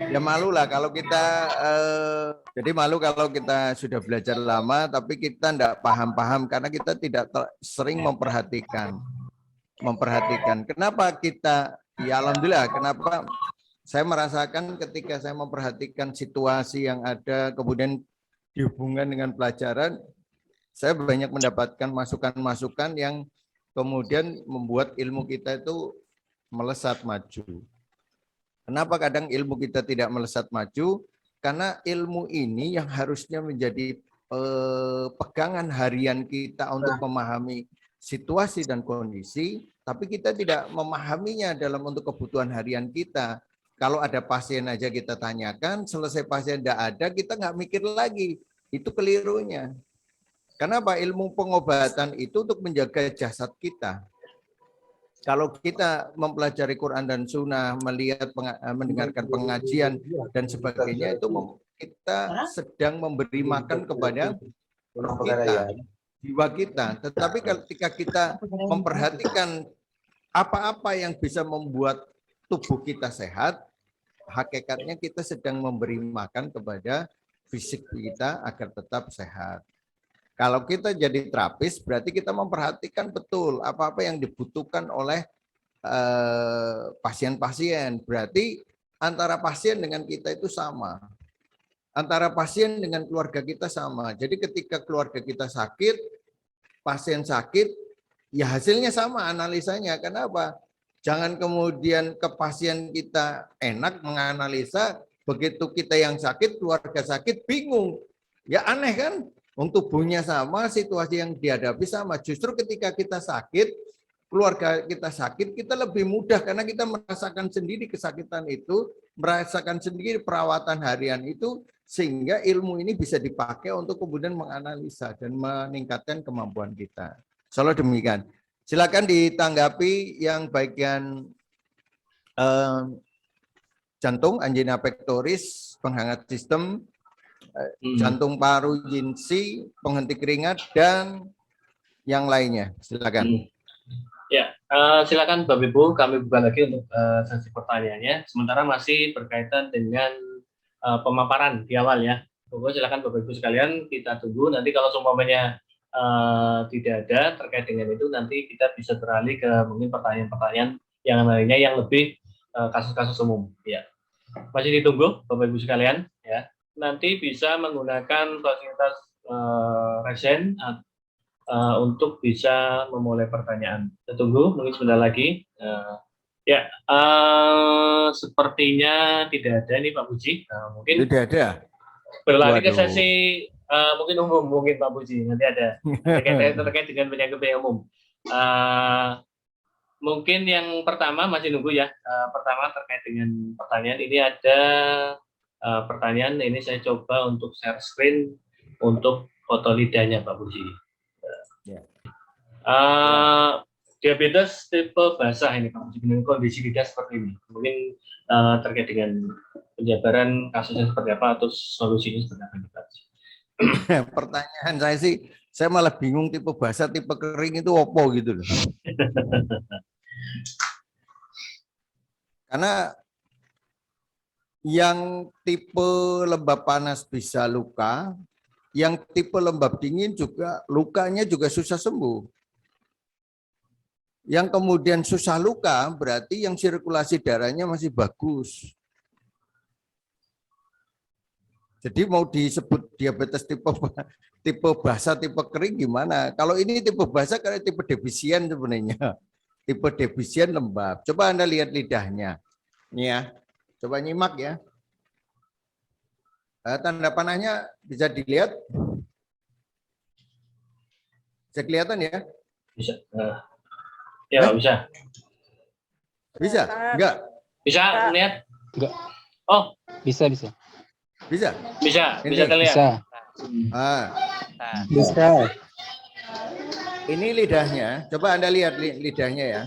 Ya malu lah kalau kita jadi malu kalau kita sudah belajar lama tapi kita tidak paham-paham karena kita tidak sering memperhatikan. Kenapa kita ya alhamdulillah kenapa saya merasakan ketika saya memperhatikan situasi yang ada kemudian dihubungkan dengan pelajaran, saya banyak mendapatkan masukan-masukan yang kemudian membuat ilmu kita itu melesat maju. Kenapa kadang ilmu kita tidak melesat maju? Karena ilmu ini yang harusnya menjadi pegangan harian kita untuk memahami situasi dan kondisi, tapi kita tidak memahaminya dalam untuk kebutuhan harian kita. Kalau ada pasien aja kita tanyakan, selesai pasien tidak ada, kita nggak mikir lagi. Itu kelirunya. Kenapa? Ilmu pengobatan itu untuk menjaga jasad kita. Kalau kita mempelajari Quran dan Sunnah, melihat, mendengarkan pengajian dan sebagainya, itu kita sedang memberi makan kepada roh kita, jiwa kita. Tetapi ketika kita memperhatikan apa-apa yang bisa membuat tubuh kita sehat, hakikatnya kita sedang memberi makan kepada fisik kita agar tetap sehat. Kalau kita jadi terapis, berarti kita memperhatikan betul apa-apa yang dibutuhkan oleh pasien-pasien. Berarti antara pasien dengan kita itu sama. Antara pasien dengan keluarga kita sama. Jadi ketika keluarga kita sakit, pasien sakit, ya hasilnya sama analisanya. Kenapa? Jangan kemudian ke pasien kita enak menganalisa, begitu kita yang sakit, keluarga sakit, bingung. Ya aneh kan? Tubuhnya sama, situasi yang dihadapi sama. Justru ketika kita sakit, keluarga kita sakit, kita lebih mudah karena kita merasakan sendiri kesakitan itu, merasakan sendiri perawatan harian itu, sehingga ilmu ini bisa dipakai untuk kemudian menganalisa dan meningkatkan kemampuan kita. Selalu demikian. Silakan ditanggapi yang bagian jantung, angina pectoris, penghangat sistem, jantung paru, Yinsi, penghenti keringat, dan yang lainnya. Silakan. Ya, silakan Bapak Ibu, kami buka lagi untuk sesi pertanyaannya. Sementara masih berkaitan dengan pemaparan di awal ya. Pokoknya silakan Bapak Ibu sekalian, kita tunggu. Nanti kalau seumpamanya tidak ada terkait dengan itu, nanti kita bisa beralih ke mungkin pertanyaan-pertanyaan yang lainnya yang lebih kasus-kasus umum. Ya, masih ditunggu Bapak Ibu sekalian. Ya, nanti bisa menggunakan fasilitas resen untuk bisa memulai pertanyaan. Kita tunggu mungkin sebentar lagi. Sepertinya tidak ada nih Pak Puji. Mungkin tidak ada. Berlari ke sesi mungkin umum, mungkin Pak Puji nanti ada terkait dengan penyakit umum. Mungkin yang pertama masih nunggu ya. Pertama terkait dengan pertanyaan ini ada pertanyaan ini saya coba untuk share screen untuk foto lidahnya Pak Puji. Diabetes tipe basah ini Pak Puji dengan kondisi lidah seperti ini. Mungkin terkait dengan penjabaran kasusnya seperti apa atau solusinya seperti apa Pak Puji. Pertanyaan saya sih, saya malah bingung tipe basah, tipe kering itu apa gitu loh. Karena yang tipe lembab panas bisa luka, yang tipe lembab dingin juga lukanya juga susah sembuh. Yang kemudian susah luka berarti yang sirkulasi darahnya masih bagus. Jadi mau disebut diabetes tipe basah, tipe kering gimana? Kalau ini tipe basah karena tipe defisien sebenarnya. Tipe defisien lembab. Coba Anda lihat lidahnya. Ini ya. Coba nyimak ya. Tanda panahnya bisa dilihat? Bisa kelihatan ya? Bisa. Ya, bisa. Bisa? Enggak? Bisa lihat? Enggak. Oh, bisa. Bisa? Bisa terlihat. Bisa. Bisa. Ini lidahnya, coba Anda lihat lidahnya ya.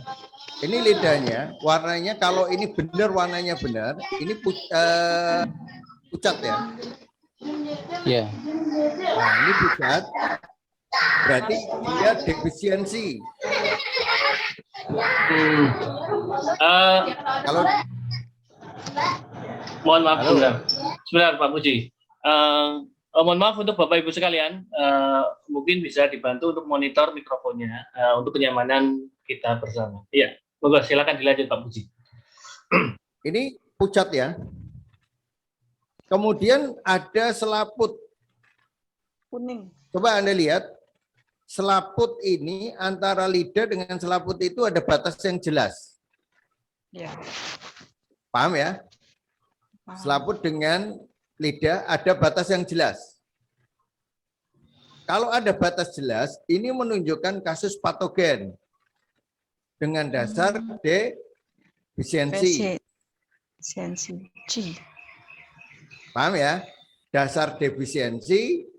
Ini lidahnya, warnanya kalau ini benar warnanya benar, ini pucat ya. Iya. Nah, ini pucat, berarti dia defisiensi. Mohon maaf, Halo. sebentar Pak Puji. Mohon maaf untuk Bapak Ibu sekalian, mungkin bisa dibantu untuk monitor mikrofonnya untuk kenyamanan kita bersama. Iya, monggo silakan dilanjut Pak Puji. Ini pucat ya. Kemudian ada selaput. Kuning. Coba Anda lihat, selaput ini antara lidah dengan selaput itu ada batas yang jelas. Ya. Paham ya? Selaput dengan lidah ada batas yang jelas. Kalau ada batas jelas, ini menunjukkan kasus patogen dengan dasar defisiensi. Defisiensi. Paham ya? Dasar defisiensi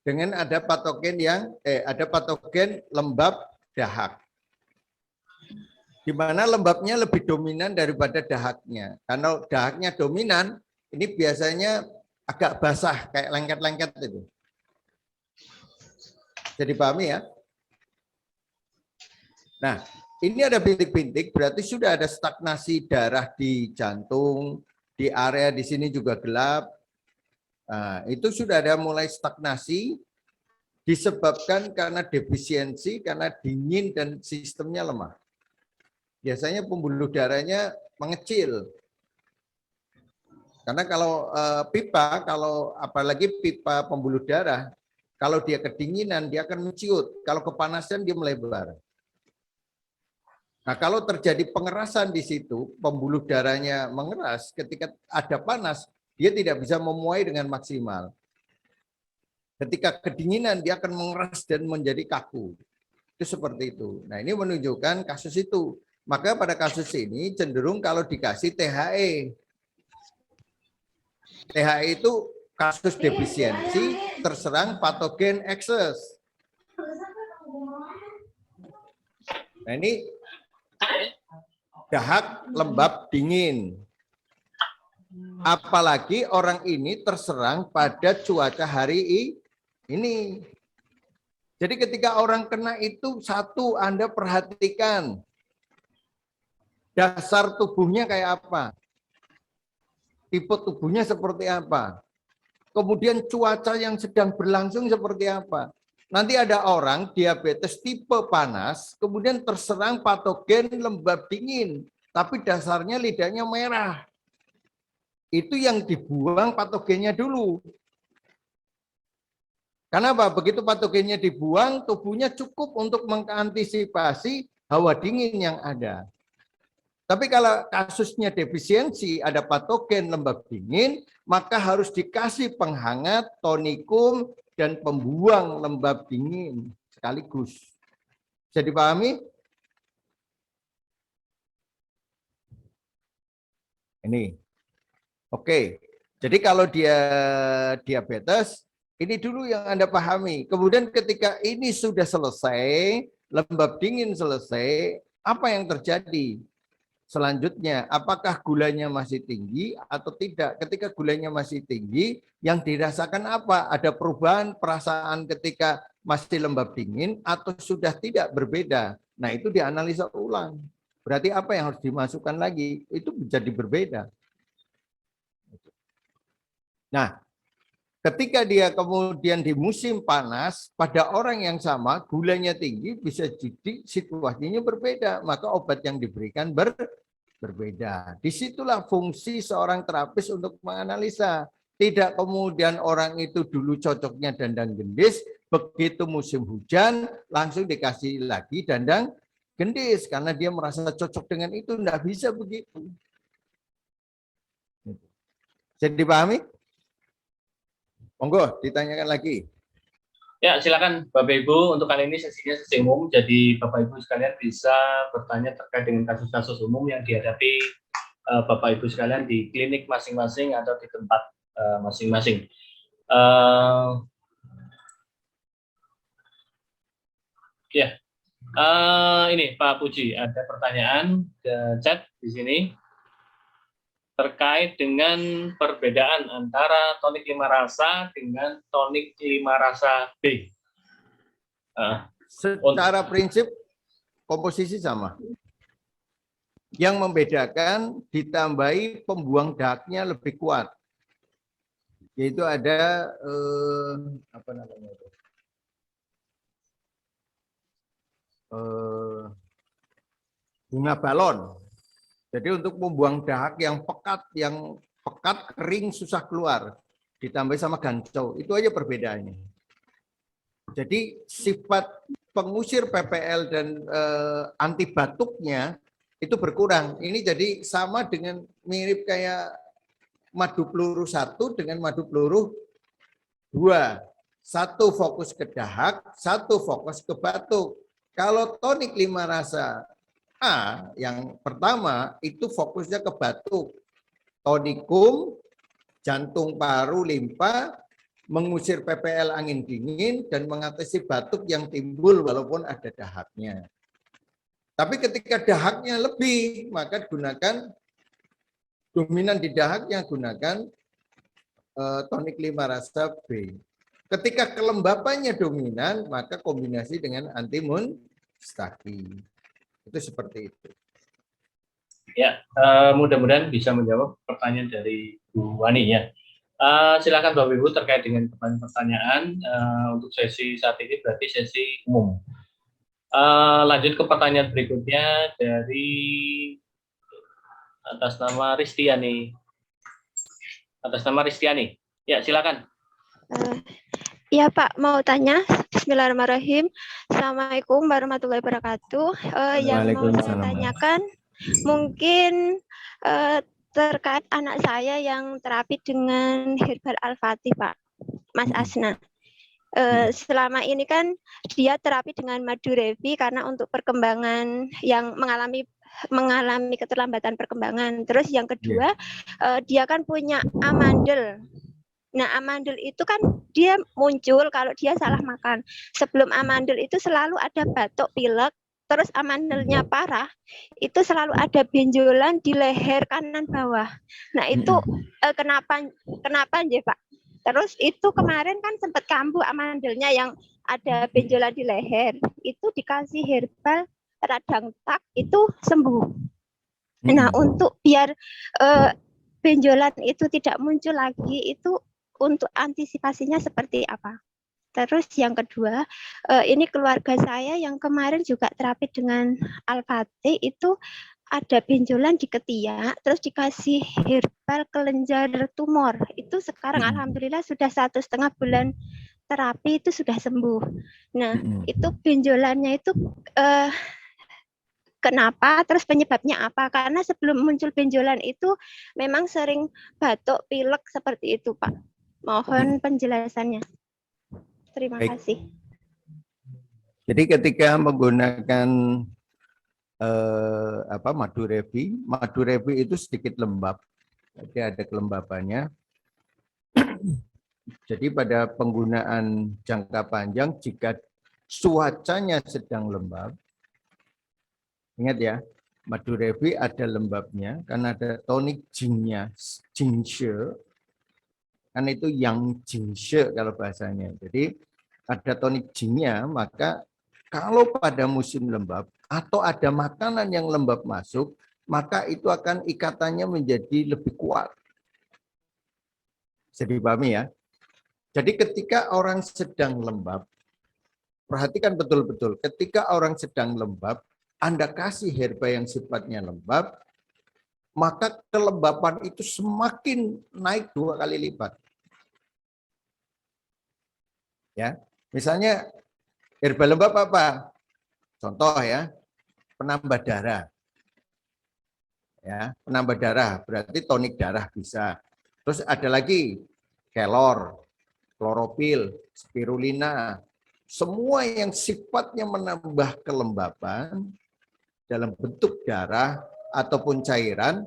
dengan ada patogen ada patogen lembab dahak. Di mana lembabnya lebih dominan daripada dahaknya. Karena dahaknya dominan, ini biasanya agak basah kayak lengket-lengket itu. Jadi pahami ya? Nah, ini ada bintik-bintik, berarti sudah ada stagnasi darah di jantung, di area di sini juga gelap. Nah, itu sudah ada mulai stagnasi, disebabkan karena defisiensi, karena dingin dan sistemnya lemah. Biasanya pembuluh darahnya mengecil. Karena kalau pipa, kalau apalagi pipa pembuluh darah, kalau dia kedinginan dia akan menciut, kalau kepanasan dia melebar. Nah, kalau terjadi pengerasan di situ, pembuluh darahnya mengeras, ketika ada panas, dia tidak bisa memuai dengan maksimal. Ketika kedinginan dia akan mengeras dan menjadi kaku. Itu seperti itu. Nah, ini menunjukkan kasus itu. Maka pada kasus ini cenderung kalau dikasih THE. THE itu kasus defisiensi terserang patogen ekses. Nah, ini dahak lembab dingin. Apalagi orang ini terserang pada cuaca hari ini. Jadi ketika orang kena itu, satu Anda perhatikan dasar tubuhnya kayak apa, tipe tubuhnya seperti apa, kemudian cuaca yang sedang berlangsung seperti apa. Nanti ada orang diabetes tipe panas, kemudian terserang patogen lembab dingin, tapi dasarnya lidahnya merah. Itu yang dibuang patogennya dulu. Kenapa? Begitu patogennya dibuang, tubuhnya cukup untuk mengantisipasi hawa dingin yang ada. Tapi kalau kasusnya defisiensi, ada patogen lembab dingin, maka harus dikasih penghangat, tonikum, dan pembuang lembab dingin sekaligus. Bisa dipahami? Ini. Oke. Jadi kalau dia diabetes, ini dulu yang Anda pahami. Kemudian ketika ini sudah selesai, lembab dingin selesai, apa yang terjadi? Selanjutnya, apakah gulanya masih tinggi atau tidak? Ketika gulanya masih tinggi, yang dirasakan apa? Ada perubahan perasaan ketika masih lembab dingin atau sudah tidak berbeda? Nah, itu dianalisa ulang. Berarti apa yang harus dimasukkan lagi? Itu menjadi berbeda. Nah, ketika dia kemudian di musim panas, pada orang yang sama, gulanya tinggi, bisa jadi situasinya berbeda. Maka obat yang diberikan berbeda. Disitulah fungsi seorang terapis untuk menganalisa. Tidak kemudian orang itu dulu cocoknya dandang gendis, begitu musim hujan langsung dikasih lagi dandang gendis karena dia merasa cocok dengan itu. Tidak bisa begitu. Jadi dipahami? Monggo ditanyakan lagi. Ya, silakan Bapak Ibu, untuk kali ini sesinya sesi umum, jadi Bapak Ibu sekalian bisa bertanya terkait dengan kasus-kasus umum yang dihadapi Bapak Ibu sekalian di klinik masing-masing atau di tempat masing-masing. Ini Pak Puji, ada pertanyaan ke chat di sini terkait dengan perbedaan antara tonik 5 rasa dengan tonik 5 rasa B. Secara prinsip komposisi sama. Yang membedakan ditambahi pembuang dahaknya lebih kuat. Yaitu ada apa namanya itu? Bunga balon. Jadi untuk membuang dahak yang pekat, kering, susah keluar, ditambah sama gancau, itu aja perbedaannya. Jadi sifat pengusir PPL dan anti batuknya itu berkurang. Ini jadi sama dengan mirip kayak madu peluru 1 dengan madu peluru 2. 1 fokus ke dahak, 1 fokus ke batuk. Kalau tonik 5 rasa A yang pertama itu fokusnya ke batuk, tonikum, jantung, paru, limpa, mengusir PPL angin dingin dan mengatasi batuk yang timbul walaupun ada dahaknya. Tapi ketika dahaknya lebih, maka gunakan dominan di dahaknya gunakan tonik 5 rasa B. Ketika kelembapannya dominan, maka kombinasi dengan antimunstaki. Itu seperti itu. Ya, mudah-mudahan bisa menjawab pertanyaan dari Bu Wani ya. Silakan Bapak Ibu terkait dengan pertanyaan untuk sesi saat ini berarti sesi umum. Lanjut ke pertanyaan berikutnya dari atas nama Ristiani. Ya, silakan. Iya Pak, mau tanya. Bismillahirrahmanirrahim. Assalamualaikum warahmatullahi wabarakatuh. Yang mau saya tanyakan mungkin terkait anak saya yang terapi dengan herbal Al-Fatih Pak, Mas Asna. Selama ini kan dia terapi dengan madu revi karena untuk perkembangan yang mengalami keterlambatan perkembangan. Terus yang kedua, dia kan punya amandel. Nah, amandel itu kan dia muncul kalau dia salah makan. Sebelum amandel itu selalu ada batuk, pilek, terus amandelnya parah, itu selalu ada benjolan di leher kanan bawah. Nah, itu kenapa ya, Pak? Terus itu kemarin kan sempat kambuh amandelnya yang ada benjolan di leher. Itu dikasih herbal radang tak, itu sembuh. Nah, untuk biar benjolan itu tidak muncul lagi, itu untuk antisipasinya seperti apa? Terus yang kedua, ini keluarga saya yang kemarin juga terapi dengan Al-Fatih itu ada benjolan di ketiak, terus dikasih herbal kelenjar tumor. Itu sekarang alhamdulillah sudah 1,5 bulan terapi itu sudah sembuh. Nah, itu benjolannya itu kenapa? Terus penyebabnya apa? Karena sebelum muncul benjolan itu memang sering batuk, pilek seperti itu, Pak. Mohon penjelasannya. Terima kasih. Jadi ketika menggunakan madu revi itu sedikit lembab, jadi ada kelembabannya. Jadi pada penggunaan jangka panjang jika cuacanya sedang lembab, ingat ya, madu revi ada lembabnya karena ada tonik jingnya, jingshe. Kan itu yang jingshe kalau bahasanya. Jadi ada tonik jingnya, maka kalau pada musim lembab atau ada makanan yang lembab masuk, maka itu akan ikatannya menjadi lebih kuat. Bisa dipahami ya. Jadi ketika orang sedang lembab, perhatikan betul-betul, ketika orang sedang lembab, Anda kasih herba yang sifatnya lembab, maka kelembapan itu semakin naik 2 kali lipat. Ya, misalnya herba lembab apa? Contoh ya, penambah darah. Ya, penambah darah berarti tonik darah bisa. Terus ada lagi kelor, kloropil, spirulina, semua yang sifatnya menambah kelembapan dalam bentuk darah ataupun cairan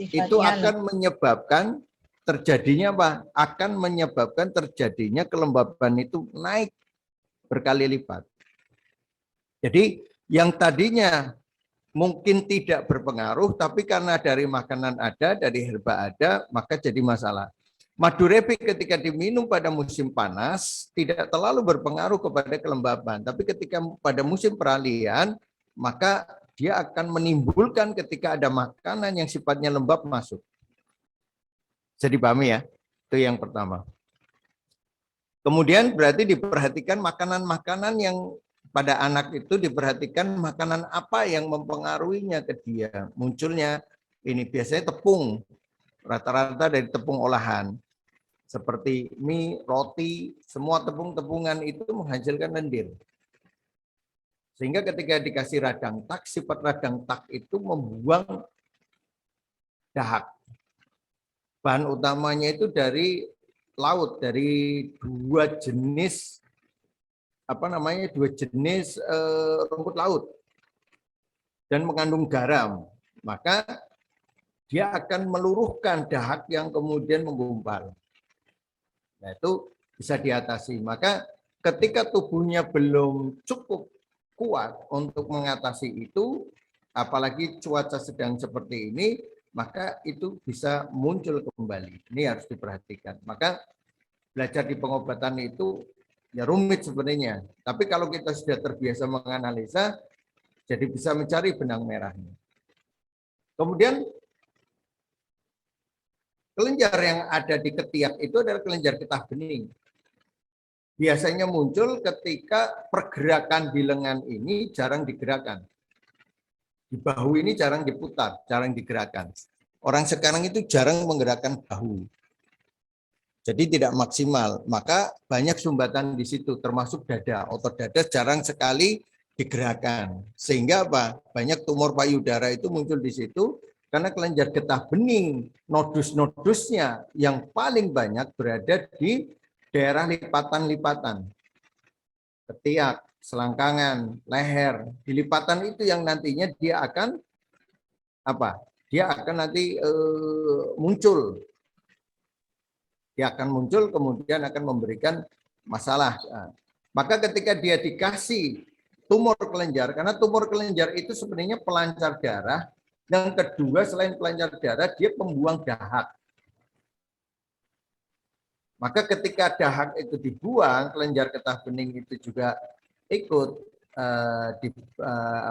itu akan menyebabkan terjadinya apa? Akan menyebabkan terjadinya kelembapan itu naik berkali lipat. Jadi yang tadinya mungkin tidak berpengaruh, tapi karena dari makanan ada, dari herba ada, maka jadi masalah. Madu revi ketika diminum pada musim panas tidak terlalu berpengaruh kepada kelembapan, tapi ketika pada musim peralihan maka dia akan menimbulkan ketika ada makanan yang sifatnya lembab masuk. Jadi pahami ya, itu yang pertama. Kemudian berarti diperhatikan makanan-makanan yang pada anak itu diperhatikan makanan apa yang mempengaruhinya ke dia. Munculnya ini biasanya tepung, rata-rata dari tepung olahan. Seperti mie, roti, semua tepung-tepungan itu menghasilkan lendir. Sehingga ketika dikasih radang tak, sifat radang tak itu membuang dahak. Bahan utamanya itu dari laut, dari dua jenis rumput laut dan mengandung garam, maka dia akan meluruhkan dahak yang kemudian menggumpal. Nah, itu bisa diatasi. Maka ketika tubuhnya belum cukup kuat untuk mengatasi itu, apalagi cuaca sedang seperti ini, maka itu bisa muncul kembali. Ini harus diperhatikan. Maka belajar di pengobatan itu ya rumit sebenarnya. Tapi kalau kita sudah terbiasa menganalisa, jadi bisa mencari benang merahnya. Kemudian kelenjar yang ada di ketiak itu adalah kelenjar getah bening. Biasanya muncul ketika pergerakan di lengan ini jarang digerakkan. Di bahu ini jarang diputar, jarang digerakkan. Orang sekarang itu jarang menggerakkan bahu. Jadi tidak maksimal. Maka banyak sumbatan di situ, termasuk dada. Otot dada jarang sekali digerakkan. Sehingga apa? Banyak tumor payudara itu muncul di situ karena kelenjar getah bening, nodus-nodusnya yang paling banyak berada di daerah lipatan-lipatan. Ketiak, selangkangan, leher. Di lipatan itu yang nantinya dia akan apa? Dia akan nanti muncul. Dia akan muncul kemudian akan memberikan masalah. Nah, maka ketika dia dikasih tumor kelenjar, karena tumor kelenjar itu sebenarnya pelancar darah. Yang kedua selain pelancar darah, dia pembuang dahak. Maka ketika dahak itu dibuang, kelenjar getah bening itu juga ikut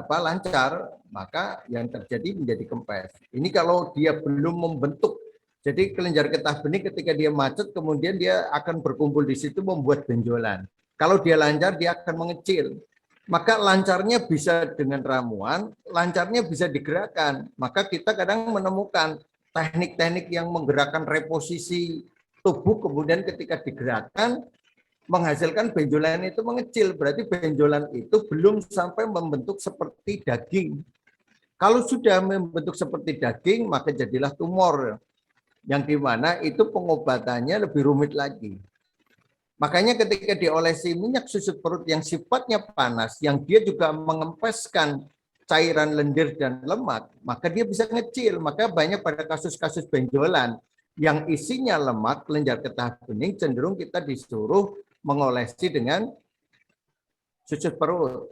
lancar, maka yang terjadi menjadi kempes. Ini kalau dia belum membentuk, jadi kelenjar getah bening ketika dia macet, kemudian dia akan berkumpul di situ membuat benjolan. Kalau dia lancar, dia akan mengecil. Maka lancarnya bisa dengan ramuan, lancarnya bisa digerakkan. Maka kita kadang menemukan teknik-teknik yang menggerakkan reposisi tubuh, kemudian ketika digerakkan, menghasilkan benjolan itu mengecil. Berarti benjolan itu belum sampai membentuk seperti daging. Kalau sudah membentuk seperti daging, maka jadilah tumor. Yang dimana itu pengobatannya lebih rumit lagi. Makanya ketika diolesi minyak susut perut yang sifatnya panas, yang dia juga mengempeskan cairan lendir dan lemak, maka dia bisa ngecil. Maka banyak pada kasus-kasus benjolan yang isinya lemak, kelenjar getah bening, cenderung kita disuruh mengolesi dengan susut perut.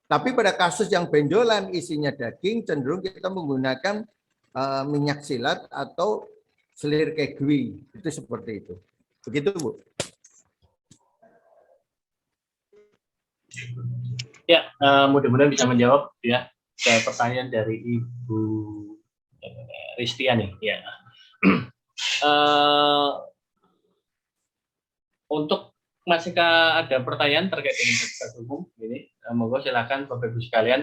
Tapi pada kasus yang benjolan isinya daging, cenderung kita menggunakan minyak silat atau selir kegwi. Itu seperti itu. Begitu, Bu. Ya, mudah-mudahan bisa menjawab ya ke pertanyaan dari Ibu Ristiani. Ya. Untuk masih ada pertanyaan terkait dengan kasus umum ini, monggo silakan Bapak Ibu sekalian.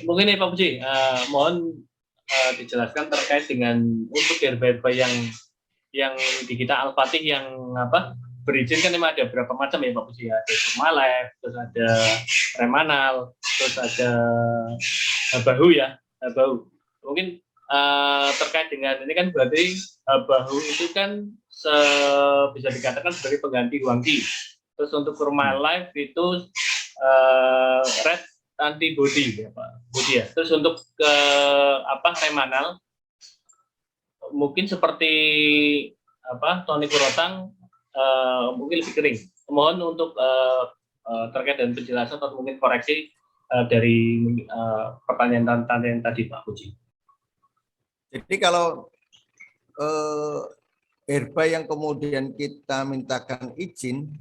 Mungkin nih Pak Puji, mohon dijelaskan terkait dengan untuk herba-herba yang di kita Al-Fatih yang berizin kan memang ada berapa macam ya Pak Puji, ada Turmalef, terus ada Remanal, terus ada Bahu ya, Bahu. Mungkin terkait dengan ini kan berarti Bahu itu kan bisa dikatakan sebagai pengganti Huangqi. Terus untuk Turmalef itu red antibody ya Pak Budi ya. Terus untuk Remanal mungkin seperti tonik rotang mungkin lebih kering. Mohon untuk terkait dengan penjelasan atau mungkin koreksi dari pertanyaan tadi Pak Puji. Jadi kalau herba yang kemudian kita mintakan izin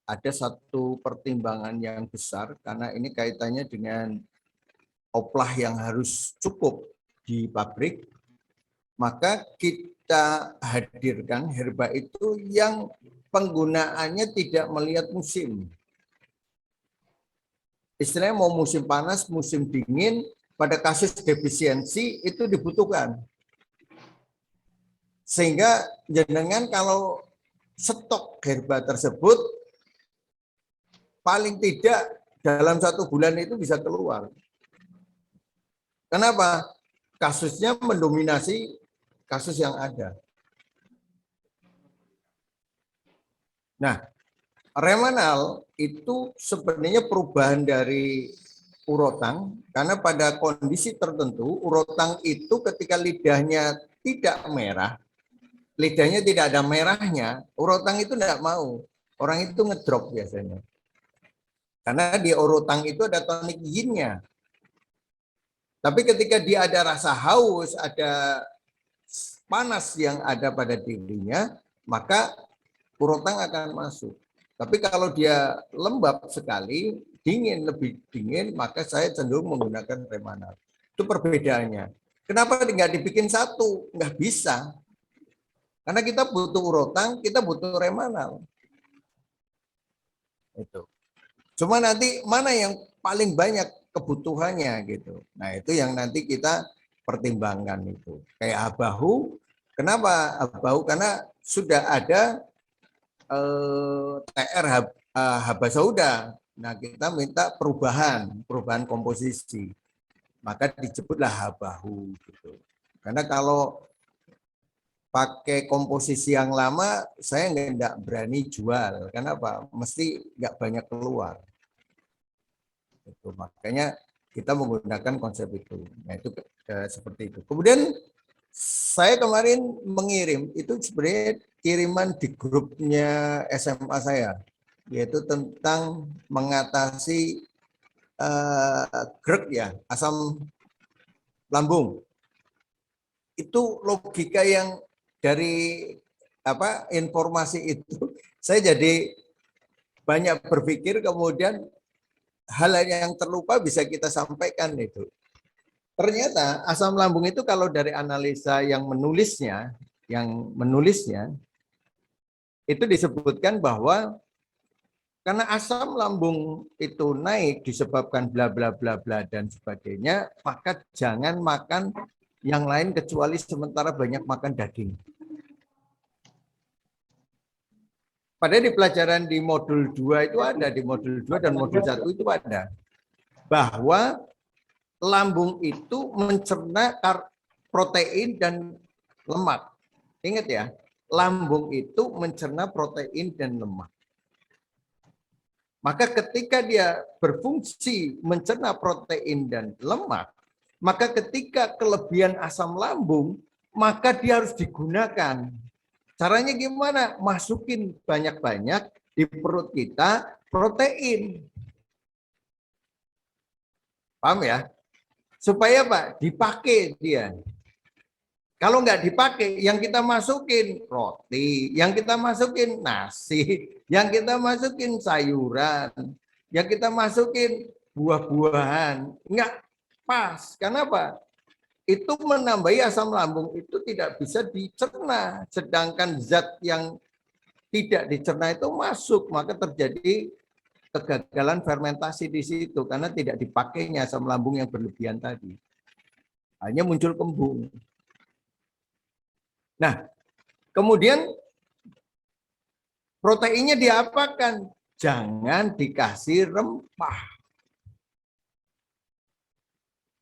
ada satu pertimbangan yang besar karena ini kaitannya dengan oplah yang harus cukup di pabrik, maka kita hadirkan herba itu yang penggunaannya tidak melihat musim. Istilahnya mau musim panas, musim dingin, pada kasus defisiensi itu dibutuhkan. Sehingga jenengan kalau stok herba tersebut paling tidak dalam 1 bulan itu bisa keluar. Kenapa? Kasusnya mendominasi kasus yang ada. Nah, Remanal itu sebenarnya perubahan dari urotang, karena pada kondisi tertentu urotang itu ketika lidahnya tidak merah, lidahnya tidak ada merahnya, urotang itu tidak mau. Orang itu ngedrop biasanya. Karena di urotang itu ada tonik yin-nya. Tapi ketika dia ada rasa haus, ada panas yang ada pada dirinya, maka urotang akan masuk. Tapi kalau dia lembab sekali, dingin, lebih dingin, maka saya cenderung menggunakan Remanal. Itu perbedaannya. Kenapa nggak dibikin satu? Nggak bisa. Karena kita butuh urotang, kita butuh Remanal. Itu. Cuma nanti mana yang paling banyak kebutuhannya gitu. Nah itu yang nanti kita pertimbangkan itu. Kayak Abahu, kenapa Abahu? Karena sudah ada TR Habasauda. Nah kita minta perubahan komposisi. Maka disebutlah Habahu gitu. Karena kalau pakai komposisi yang lama, saya nggak berani jual. Kenapa? Mesti nggak banyak keluar. Itu makanya kita menggunakan konsep itu. Nah itu seperti itu. Kemudian saya kemarin mengirim itu sebenarnya kiriman di grupnya SMA saya, yaitu tentang mengatasi GERD ya, asam lambung. Itu logika yang dari informasi itu saya jadi banyak berpikir, kemudian hal yang terlupa bisa kita sampaikan itu. Ternyata asam lambung itu kalau dari analisa yang menulisnya itu disebutkan bahwa karena asam lambung itu naik disebabkan bla bla bla bla dan sebagainya, maka jangan makan yang lain kecuali sementara banyak makan daging. Padahal di pelajaran di modul 2 itu ada, di modul 2 dan modul 1 itu ada. Bahwa lambung itu mencerna protein dan lemak. Ingat ya, lambung itu mencerna protein dan lemak. Maka ketika dia berfungsi mencerna protein dan lemak, maka ketika kelebihan asam lambung, maka dia harus digunakan. Caranya gimana? Masukin banyak-banyak di perut kita protein. Paham ya? Supaya Pak dipakai dia. Kalau nggak dipakai, yang kita masukin roti, yang kita masukin nasi, yang kita masukin sayuran, yang kita masukin buah-buahan, nggak pas. Kenapa? Itu menambahi asam lambung itu tidak bisa dicerna, sedangkan zat yang tidak dicerna itu masuk, maka terjadi kegagalan fermentasi di situ karena tidak dipakainya asam lambung yang berlebihan tadi. Hanya muncul kembung. Nah, kemudian proteinnya diapakan? Jangan dikasih rempah.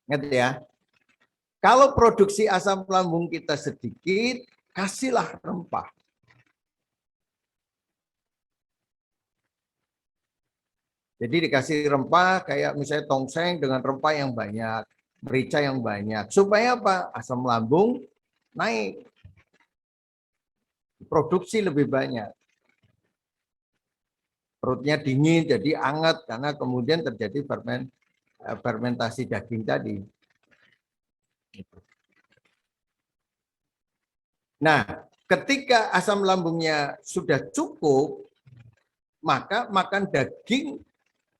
Ingat ya. Kalau produksi asam lambung kita sedikit, kasihlah rempah. Jadi dikasih rempah kayak misalnya tongseng dengan rempah yang banyak, merica yang banyak. Supaya apa? Asam lambung naik. Produksi lebih banyak. Perutnya dingin jadi hangat karena kemudian terjadi fermentasi daging tadi. Nah, ketika asam lambungnya sudah cukup, maka makan daging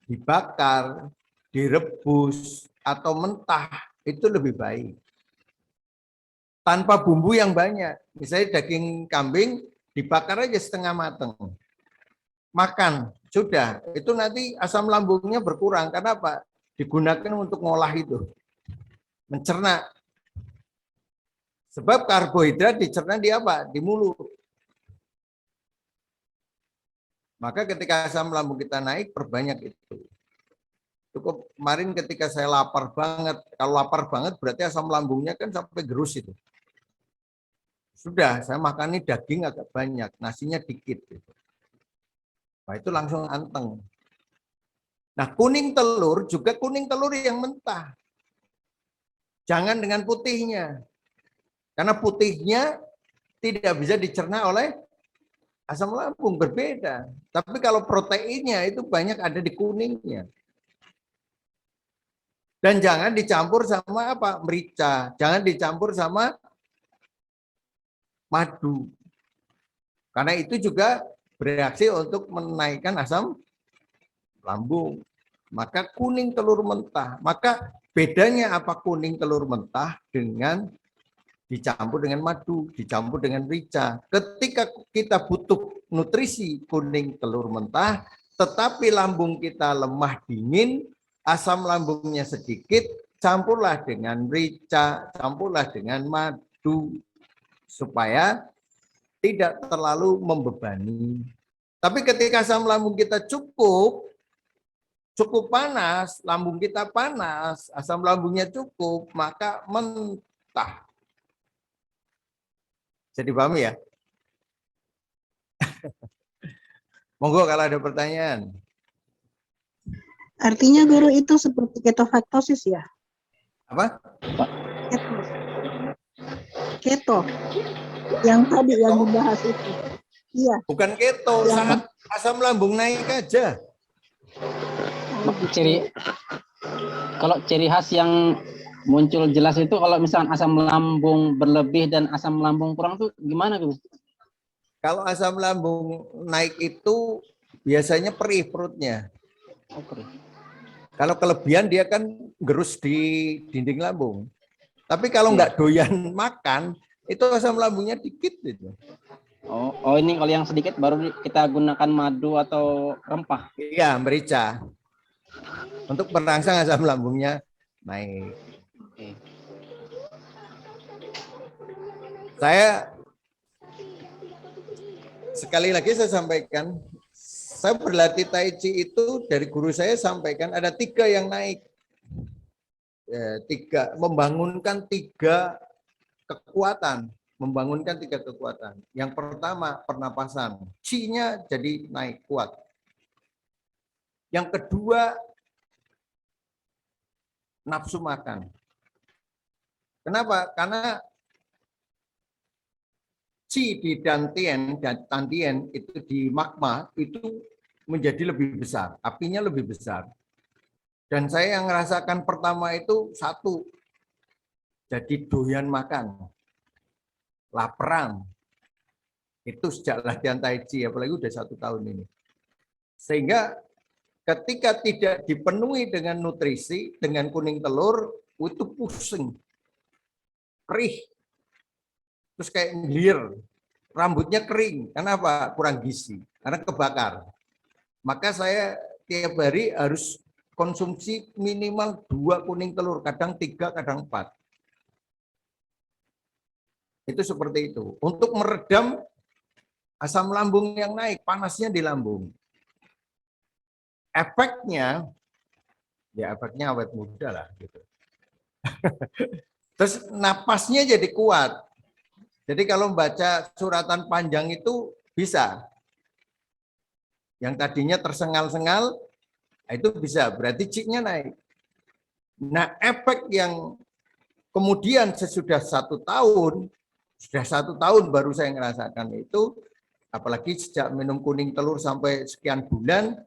dibakar, direbus, atau mentah itu lebih baik. Tanpa bumbu yang banyak. Misalnya daging kambing dibakar aja setengah mateng. Makan, sudah. Itu nanti asam lambungnya berkurang. Karena apa? Digunakan untuk ngolah itu. Mencerna. Sebab karbohidrat dicerna di apa? Di mulut. Maka ketika asam lambung kita naik, perbanyak itu. Cukup kemarin ketika saya lapar banget. Kalau lapar banget berarti asam lambungnya kan sampai gerus itu. Sudah, saya makan ini daging agak banyak, nasinya dikit. Gitu. Nah, itu langsung anteng. Nah, kuning telur juga kuning telur yang mentah. Jangan dengan putihnya. Karena putihnya tidak bisa dicerna oleh asam lambung, berbeda. Tapi kalau proteinnya itu banyak ada di kuningnya. Dan jangan dicampur sama apa? Merica. Jangan dicampur sama madu. Karena itu juga bereaksi untuk menaikkan asam lambung. Maka kuning telur mentah. Maka bedanya apa kuning telur mentah dengan dicampur dengan madu, dicampur dengan merica. Ketika kita butuh nutrisi kuning telur mentah, tetapi lambung kita lemah dingin, asam lambungnya sedikit, campurlah dengan merica, campurlah dengan madu, supaya tidak terlalu membebani. Tapi ketika asam lambung kita cukup panas, lambung kita panas, asam lambungnya cukup, maka mentah. Jadi paham ya? Monggo kalau ada pertanyaan. Artinya guru itu seperti ketofaktosis ya? Apa? Keto. Yang tadi yang dibahas itu. Iya. Bukan keto, saat asam lambung naik aja. Kalau ciri khas yang muncul jelas itu kalau misalnya asam lambung berlebih dan asam lambung kurang tuh gimana tuh? Kalau asam lambung naik itu biasanya perih perutnya. Oh, perih. Kalau kelebihan dia kan gerus di dinding lambung. Tapi kalau nggak doyan makan, itu asam lambungnya dikit gitu. Oh, ini kalau yang sedikit baru kita gunakan madu atau rempah. Iya, merica. Untuk merangsang asam lambungnya naik. Oke. Saya sekali lagi saya sampaikan, saya berlatih Tai Chi itu dari guru saya sampaikan ada 3 yang naik. Ya, 3, membangunkan 3 kekuatan. Membangunkan 3 kekuatan. Yang pertama, pernapasan. Chi-nya jadi naik, kuat. Yang kedua, nafsu makan. Kenapa? Karena Chi di Dantien, dan Tantien itu di magma itu menjadi lebih besar, apinya lebih besar. Dan saya yang merasakan pertama itu 1, jadi doyan makan. Laparan. Itu sejak latihan Tai Chi, apalagi udah 1 tahun ini. Sehingga ketika tidak dipenuhi dengan nutrisi, dengan kuning telur, itu pusing. Perih. Terus kayak ngelir. Rambutnya kering. Kenapa? Kurang gizi. Karena kebakar. Maka saya tiap hari harus konsumsi minimal 2 kuning telur. Kadang 3, kadang 4. Itu seperti itu. Untuk meredam asam lambung yang naik, panasnya di lambung. Efeknya, ya efeknya awet muda lah. Gitu. Terus napasnya jadi kuat. Jadi kalau membaca suratan panjang itu bisa. Yang tadinya tersengal-sengal, itu bisa. Berarti Chi-nya naik. Nah efek yang kemudian sesudah 1 tahun, sudah 1 tahun baru saya ngerasakan itu, apalagi sejak minum kuning telur sampai sekian bulan,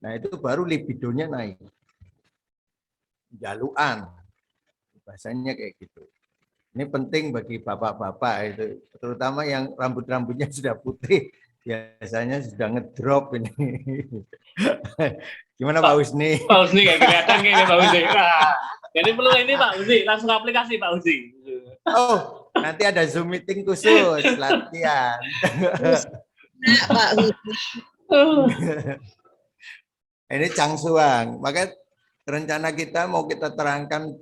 nah itu baru libidonya naik. Jaluan, bahasanya kayak gitu. Ini penting bagi bapak-bapak itu, terutama yang rambut-rambutnya sudah putih, biasanya sudah ngedrop ini. Gimana Pak Husni? Pak Husni nggak kelihatan kayaknya Pak Husni. Wah, jadi perlu ini Pak Husni, langsung aplikasi Pak Husni. Oh, nanti ada Zoom meeting khusus latihan. Pak Ini Changsuang. Maka rencana kita mau kita terangkan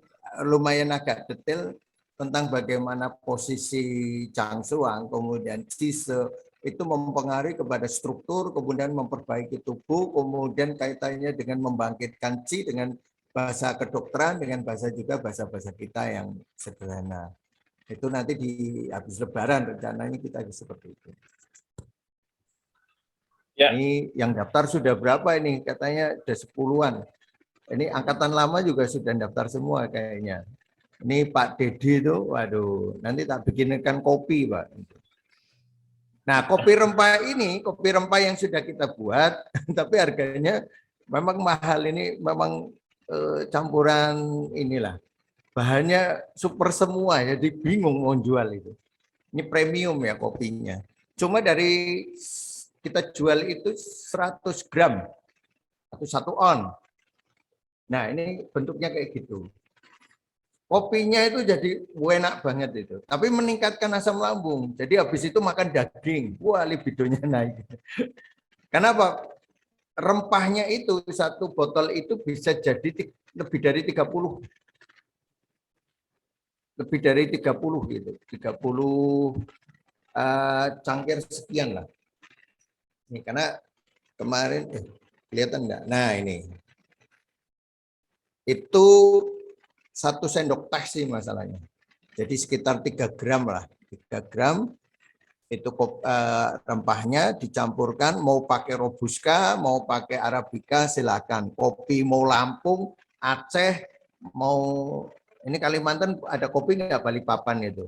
lumayan agak detail tentang bagaimana posisi Changsuang, kemudian Cise itu mempengaruhi kepada struktur, kemudian memperbaiki tubuh, kemudian kaitannya dengan membangkitkan Qi dengan bahasa kedokteran, dengan bahasa juga bahasa-bahasa kita yang sederhana. Itu nanti di habis Lebaran rencananya kita seperti itu. Ya. Ini yang daftar sudah berapa ini? Katanya ada 10-an. Ini angkatan lama juga sudah daftar semua kayaknya. Ini Pak Dedi itu, waduh, nanti tak bikinkan kopi, Pak. Nah, kopi rempah ini, kopi rempah yang sudah kita buat, tapi harganya memang mahal ini, memang campuran inilah. Bahannya super semua, jadi bingung mau jual itu. Ini premium ya kopinya. Cuma dari kita jual itu 100 gram atau 1 on. Nah, ini bentuknya kayak gitu. Kopinya itu jadi enak banget itu. Tapi meningkatkan asam lambung. Jadi habis itu makan daging. Wah, libidonya naik. Kenapa? Rempahnya itu, satu botol itu bisa jadi lebih dari 30. Lebih dari 30 gitu. 30 cangkir sekian lah. Ini karena kemarin kelihatan enggak? Nah, ini. Itu 1 sendok teh sih masalahnya. Jadi sekitar 3 gram lah. 3 gram itu rempahnya dicampurkan, mau pakai Robusta, mau pakai Arabica silakan. Kopi mau Lampung, Aceh, mau ini Kalimantan ada kopi nggak Balikpapan itu?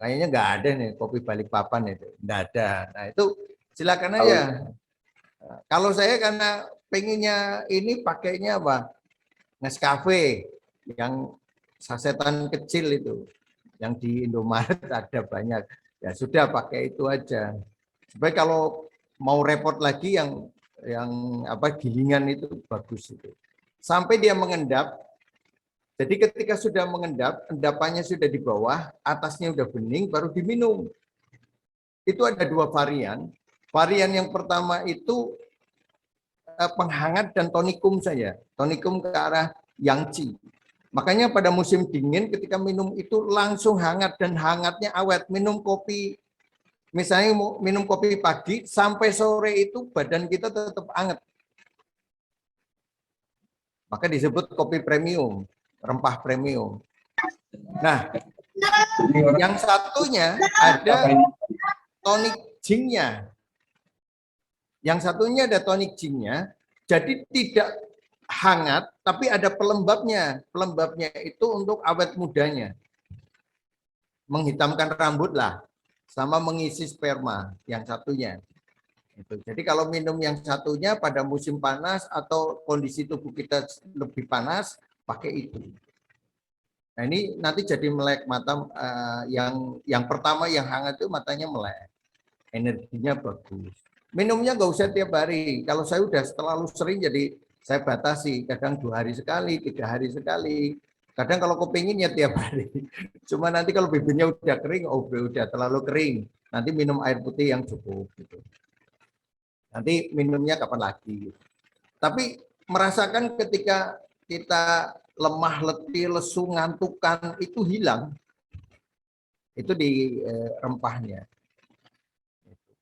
Kayaknya nggak ada nih kopi Balikpapan itu. Nggak ada. Nah itu silakan aja. Kalau saya karena pengennya ini pakainya apa? Nescafe yang sasetan kecil itu. Yang di Indomaret ada banyak. Ya sudah pakai itu aja. Supaya kalau mau repot lagi yang apa gilingan itu bagus itu. Sampai dia mengendap. Jadi ketika sudah mengendap, endapannya sudah di bawah, atasnya sudah bening, baru diminum. Itu ada 2 varian. Varian yang pertama itu penghangat dan tonikum saja. Tonikum ke arah Yangtze. Makanya pada musim dingin ketika minum itu langsung hangat dan hangatnya awet. Minum kopi, misalnya minum kopi pagi, sampai sore itu badan kita tetap hangat. Maka disebut kopi premium. Rempah premium. Nah, yang satunya ada tonic gin-nya. Yang satunya ada tonic gin-nya, jadi tidak hangat, tapi ada pelembabnya. Pelembabnya itu untuk awet mudanya. Menghitamkan rambut lah, sama mengisi sperma yang satunya. Jadi kalau minum yang satunya pada musim panas atau kondisi tubuh kita lebih panas, pakai itu. Nah ini nanti jadi melek mata yang pertama yang hangat itu matanya melek, energinya bagus. Minumnya nggak usah tiap hari. Kalau saya udah terlalu sering jadi saya batasi. Kadang 2 hari sekali, 3 hari sekali. Kadang kalau kepingin ya tiap hari. Cuma nanti kalau bibirnya udah kering, oh udah terlalu kering. Nanti minum air putih yang cukup. Gitu. Nanti minumnya kapan lagi. Tapi merasakan ketika kita lemah, letih, lesu, ngantukan itu hilang. Itu di rempahnya.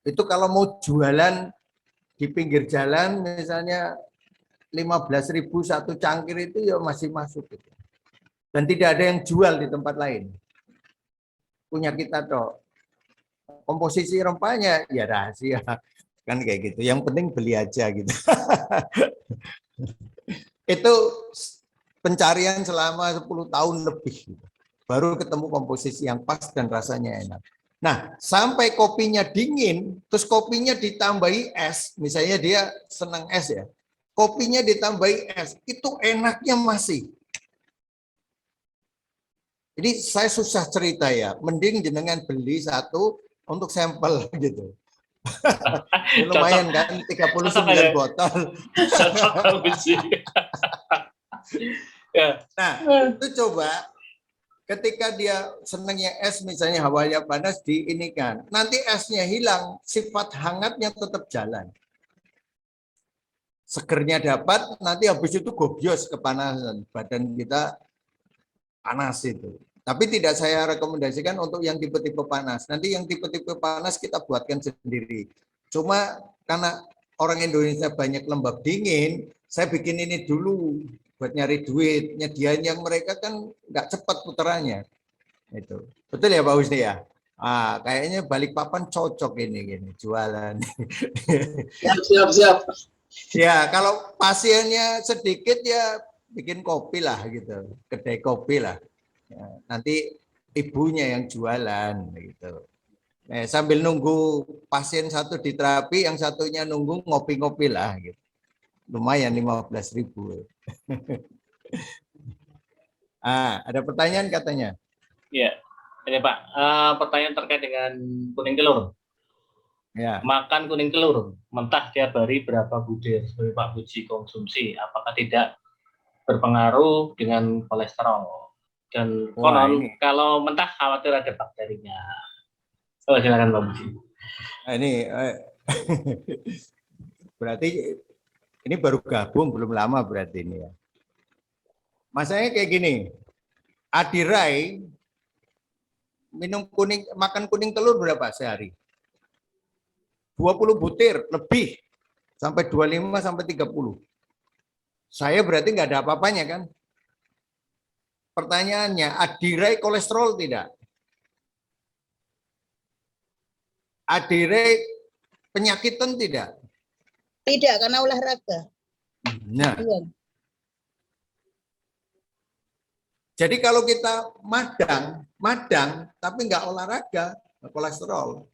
Itu kalau mau jualan di pinggir jalan misalnya 15.000 1 cangkir itu ya masih masuk. Gitu. Dan tidak ada yang jual di tempat lain. Punya kita toh. Komposisi rempahnya ya rahasia. Kan kayak gitu. Yang penting beli aja gitu. Itu pencarian selama 10 tahun lebih. Baru ketemu komposisi yang pas dan rasanya enak. Nah, sampai kopinya dingin, terus kopinya ditambahi es. Misalnya dia senang es ya. Kopinya ditambahi es. Itu enaknya masih. Jadi saya susah cerita ya. Mending jenengan beli 1 untuk sampel gitu. Lumayan kan, 39 Cocok aja. botol. Cocok Bang Puji. Ya. Nah, itu coba ketika dia senangnya es, misalnya hawanya panas, diinikan. Nanti esnya hilang, sifat hangatnya tetap jalan. Segernya dapat, nanti habis itu gobios kepanasan. Badan kita panas itu. Tapi tidak saya rekomendasikan untuk yang tipe-tipe panas. Nanti yang tipe-tipe panas kita buatkan sendiri. Cuma karena orang Indonesia banyak lembab dingin, saya bikin ini dulu buat nyari duit. Nyediain yang mereka kan nggak cepat putarannya. Itu betul ya Pak Husni ya. Kayaknya Balikpapan cocok ini gini jualan. Siap. Ya kalau pasiennya sedikit ya bikin kopi lah gitu, kedai kopi lah. Ya, nanti ibunya yang jualan gitu. Sambil nunggu pasien satu di terapi, yang satunya nunggu ngopi-ngopi lah gitu. Lumayan 15.000. Ada pertanyaan katanya. Iya, ini Pak. Pertanyaan terkait dengan kuning telur. Ya. Makan kuning telur mentah tiap hari berapa butir sebagai Pak Puji konsumsi? Apakah tidak berpengaruh dengan kolesterol? Dan konon kalau mentah khawatir ada bakterinya. Oh, silakan Pak Puji. Ini berarti ini baru gabung, belum lama berarti ini ya. Masanya kayak gini, Adirai makan kuning telur berapa sehari? 20 butir lebih, sampai 25 sampai 30. Saya berarti nggak ada apa-apanya kan? Pertanyaannya, Adirai kolesterol tidak? Adirai penyakitan tidak? Tidak, karena olahraga. Nah, jadi kalau kita madang, tapi nggak olahraga, kolesterol.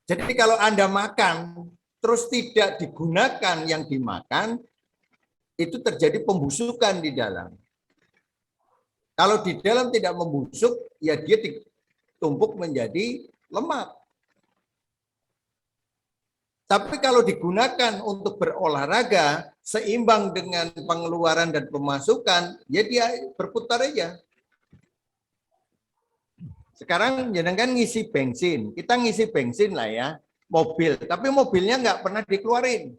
Jadi kalau Anda makan, terus tidak digunakan yang dimakan, itu terjadi pembusukan di dalam. Kalau di dalam tidak membusuk, ya dia ditumpuk menjadi lemak. Tapi kalau digunakan untuk berolahraga, seimbang dengan pengeluaran dan pemasukan, ya dia berputar aja. Sekarang jenengan ngisi bensin, kita ngisi bensin lah ya, mobil, tapi mobilnya nggak pernah dikeluarin.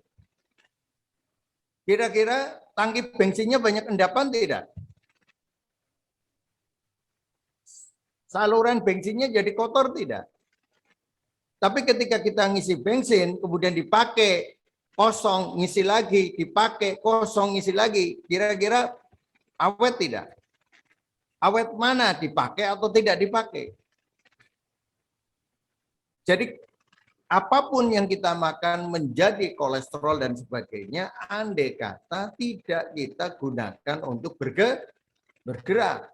Kira-kira tangki bensinnya banyak endapan tidak? Saluran bensinnya jadi kotor tidak? Tapi ketika kita ngisi bensin, kemudian dipakai, kosong, ngisi lagi, dipakai, kosong, ngisi lagi, kira-kira awet tidak? Awet mana, dipakai atau tidak dipakai? Jadi apapun yang kita makan menjadi kolesterol dan sebagainya, andai kata tidak kita gunakan untuk bergerak.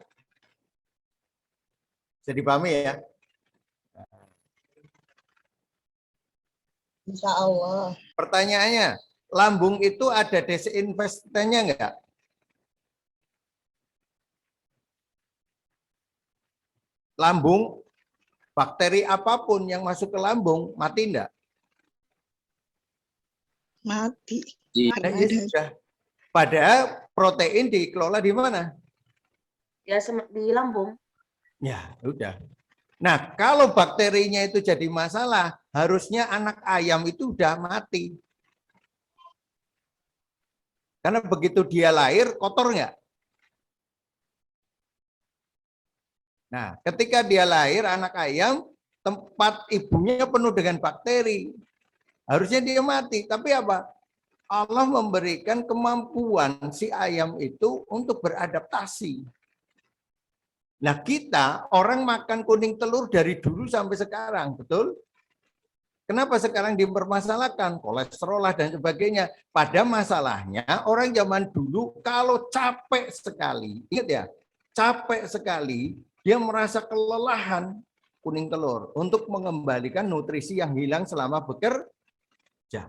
Jadi pahami ya? Insya Allah. Pertanyaannya, lambung itu ada desinfektannya enggak? Lambung, bakteri apapun yang masuk ke lambung, mati enggak? Mati. Nah, ya sudah. Padahal protein dikelola di mana? Ya, di lambung. Ya, udah. Nah, kalau bakterinya itu jadi masalah, harusnya anak ayam itu udah mati. Karena begitu dia lahir, kotor nggak? Nah, ketika dia lahir, anak ayam, tempat ibunya penuh dengan bakteri. Harusnya dia mati. Tapi apa? Allah memberikan kemampuan si ayam itu untuk beradaptasi. Nah, kita orang makan kuning telur dari dulu sampai sekarang, betul? Kenapa sekarang dipermasalahkan? Kolesterol lah dan sebagainya. Pada masalahnya, orang zaman dulu kalau capek sekali, ingat ya, capek sekali, dia merasa kelelahan kuning telur untuk mengembalikan nutrisi yang hilang selama bekerja.